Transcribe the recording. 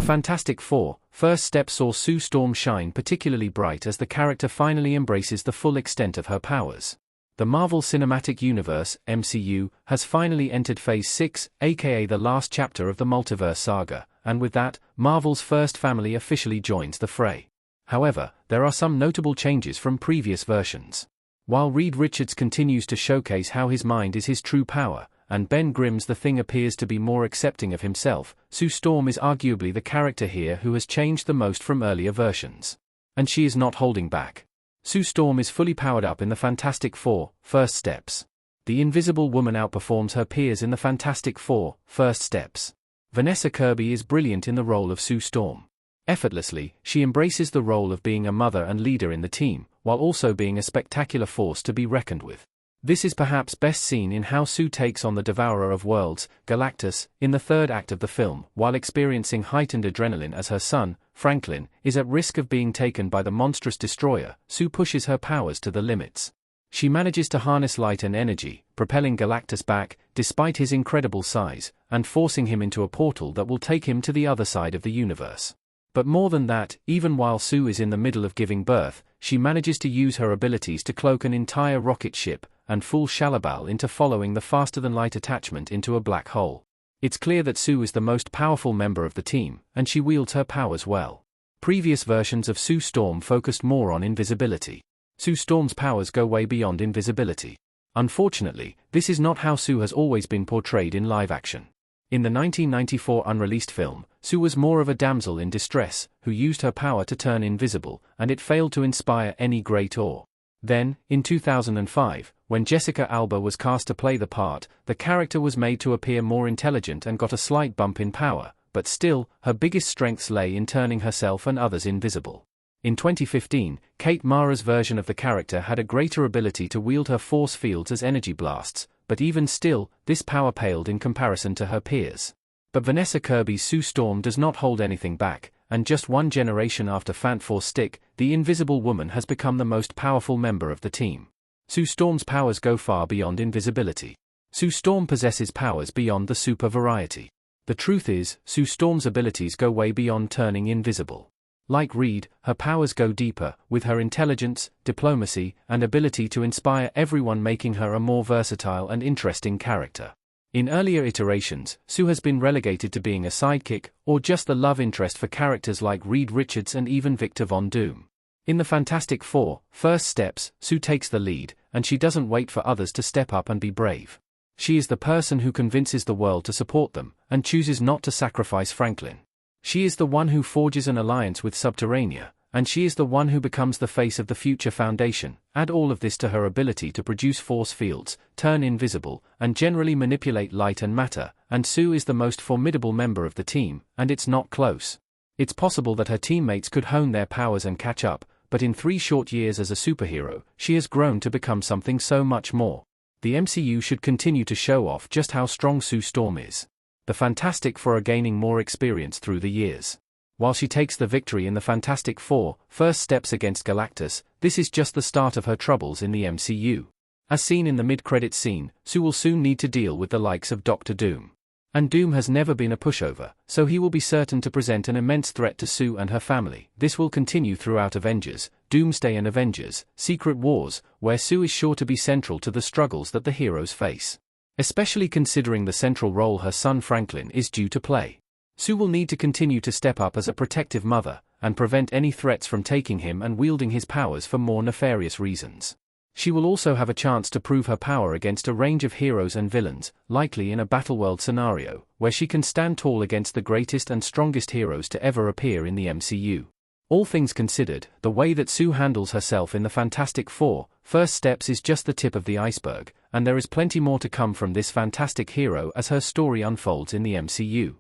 Fantastic Four: First Step saw Sue Storm shine particularly bright as the character finally embraces the full extent of her powers. The Marvel Cinematic Universe, MCU, has finally entered Phase 6, aka the last chapter of the multiverse saga, and with that, Marvel's first family officially joins the fray. However, there are some notable changes from previous versions. While Reed Richards continues to showcase how his mind is his true power, and Ben Grimm's The Thing appears to be more accepting of himself, Sue Storm is arguably the character here who has changed the most from earlier versions. And she is not holding back. Sue Storm is fully powered up in the Fantastic Four: First Steps. The Invisible Woman outperforms her peers in the Fantastic Four: First Steps. Vanessa Kirby is brilliant in the role of Sue Storm. Effortlessly, she embraces the role of being a mother and leader in the team, while also being a spectacular force to be reckoned with. This is perhaps best seen in how Sue takes on the Devourer of Worlds, Galactus, in the third act of the film. While experiencing heightened adrenaline as her son, Franklin, is at risk of being taken by the monstrous destroyer, Sue pushes her powers to the limits. She manages to harness light and energy, propelling Galactus back, despite his incredible size, and forcing him into a portal that will take him to the other side of the universe. But more than that, even while Sue is in the middle of giving birth, she manages to use her abilities to cloak an entire rocket ship, and fool Shalabal into following the faster-than-light attachment into a black hole. It's clear that Sue is the most powerful member of the team, and she wields her powers well. Previous versions of Sue Storm focused more on invisibility. Sue Storm's powers go way beyond invisibility. Unfortunately, this is not how Sue has always been portrayed in live action. In the 1994 unreleased film, Sue was more of a damsel in distress, who used her power to turn invisible, and it failed to inspire any great awe. Then, in 2005, when Jessica Alba was cast to play the part, the character was made to appear more intelligent and got a slight bump in power, but still, her biggest strengths lay in turning herself and others invisible. In 2015, Kate Mara's version of the character had a greater ability to wield her force fields as energy blasts, but even still, this power paled in comparison to her peers. But Vanessa Kirby's Sue Storm does not hold anything back, and just one generation after Fant4 Stick, the Invisible Woman has become the most powerful member of the team. Sue Storm's powers go far beyond invisibility. Sue Storm possesses powers beyond the super variety. The truth is, Sue Storm's abilities go way beyond turning invisible. Like Reed, her powers go deeper, with her intelligence, diplomacy, and ability to inspire everyone, making her a more versatile and interesting character. In earlier iterations, Sue has been relegated to being a sidekick, or just the love interest for characters like Reed Richards and even Victor Von Doom. In the Fantastic Four: First Steps, Sue takes the lead, and she doesn't wait for others to step up and be brave. She is the person who convinces the world to support them, and chooses not to sacrifice Franklin. She is the one who forges an alliance with Subterranea, and she is the one who becomes the face of the Future Foundation. Add all of this to her ability to produce force fields, turn invisible, and generally manipulate light and matter, and Sue is the most formidable member of the team, and it's not close. It's possible that her teammates could hone their powers and catch up, but in 3 short years as a superhero, she has grown to become something so much more. The MCU should continue to show off just how strong Sue Storm is. The Fantastic Four are gaining more experience through the years. While she takes the victory in the Fantastic Four: First Steps against Galactus, this is just the start of her troubles in the MCU. As seen in the mid-credits scene, Sue will soon need to deal with the likes of Doctor Doom. And Doom has never been a pushover, so he will be certain to present an immense threat to Sue and her family. This will continue throughout Avengers, Doomsday and Avengers: Secret Wars, where Sue is sure to be central to the struggles that the heroes face. Especially considering the central role her son Franklin is due to play. Sue will need to continue to step up as a protective mother, and prevent any threats from taking him and wielding his powers for more nefarious reasons. She will also have a chance to prove her power against a range of heroes and villains, likely in a Battleworld scenario, where she can stand tall against the greatest and strongest heroes to ever appear in the MCU. All things considered, the way that Sue handles herself in the Fantastic Four: First Steps is just the tip of the iceberg, and there is plenty more to come from this fantastic hero as her story unfolds in the MCU.